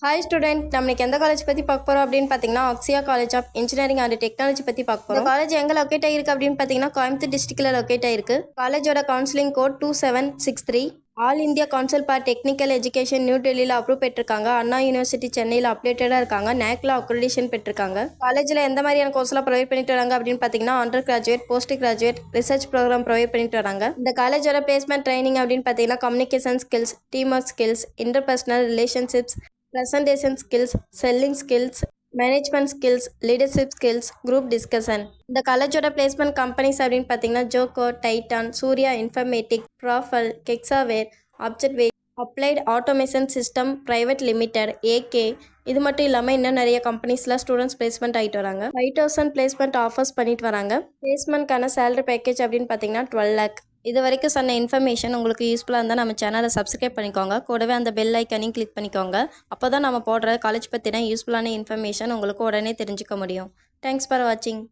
Hi student, நம்ம இன்னைக்கு எந்த காலேஜ் பற்றி பார்க்க போகிறோம் அப்படின்னு பார்த்தீங்கன்னா Akshaya college of engineering and technology பற்றி பார்க்க போகிறோம். காலேஜ் எங்கே லொக்கேட் ஆகிருக்கு அப்படின்னு பார்த்தீங்கன்னா கோயம்புத்தூர் டிஸ்ட்ரிக்டில் லொக்கேட் ஆகிருக்கு. காலேஜோட counselling code 2763. All India Council for Technical Education New டெல்லியில் அப்ரூவ் பெற்றிருக்காங்க. அண்ணா யூனிவர்சிட்டி சென்னையில் அப்டேட்டடாக இருக்காங்க. நேக்ல அக்ரிடேஷன் பெற்றிருக்காங்க. காலேஜில் எந்த மாதிரியான கோர்ஸ்லாம் ப்ரொவைட் பண்ணிட்டு வராங்க அப்படின்னு பார்த்தீங்கன்னா undergraduate, postgraduate, research programme provide பண்ணிட்டு வராங்க. இந்த காலேஜோட பிளேஸ்மெண்ட் ட்ரைனிங் அப்படின்னு பார்த்தீங்கன்னா communication skills, team work skills, interpersonal relationships, presentation skills, selling skills, management skills, leadership skills, group discussion. இந்த காலேஜோட பிளேஸ்மெண்ட் கம்பெனிஸ் அப்படின்னு பார்த்தீங்கன்னா ஜோகோ, டைட்டான், சூர்யா இன்ஃபர்மேட்டிக், ப்ராஃபல், Hexaware, Objectware, applied automation system private limited, ஏகே. இது மட்டும் இல்லாமல் இன்னும் நிறைய கம்பெனிஸில் ஸ்டூடெண்ட்ஸ் பிளேஸ்மெண்ட் ஆகிட்டு வராங்க. 5000 பிளேஸ்மெண்ட் ஆஃபர்ஸ் பண்ணிட்டு வராங்க. பிளேஸ்மெண்ட்கான சேலரி பேக்கேஜ் அப்படின்னு பார்த்தீங்கன்னா 12 lakh. இது வரைக்கும் சொன்ன இன்ஃபர்மேஷன் உங்களுக்கு யூஸ்ஃபுல்லாக இருந்தால் நம்ம சேனலை சப்ஸ்கிரைப் பண்ணிக்கோங்க. கூடவே அந்த பெல் ஐக்கனையும் கிளிக் பண்ணிக்கோங்க. அப்போ தான் நம்ம போடுற காலேஜ் பற்றின யூஸ்ஃபுல்லான இன்ஃபர்மேஷன் உங்களுக்கு உடனே தெரிஞ்சுக்க முடியும். தேங்க்ஸ் ஃபார் வாட்சிங்.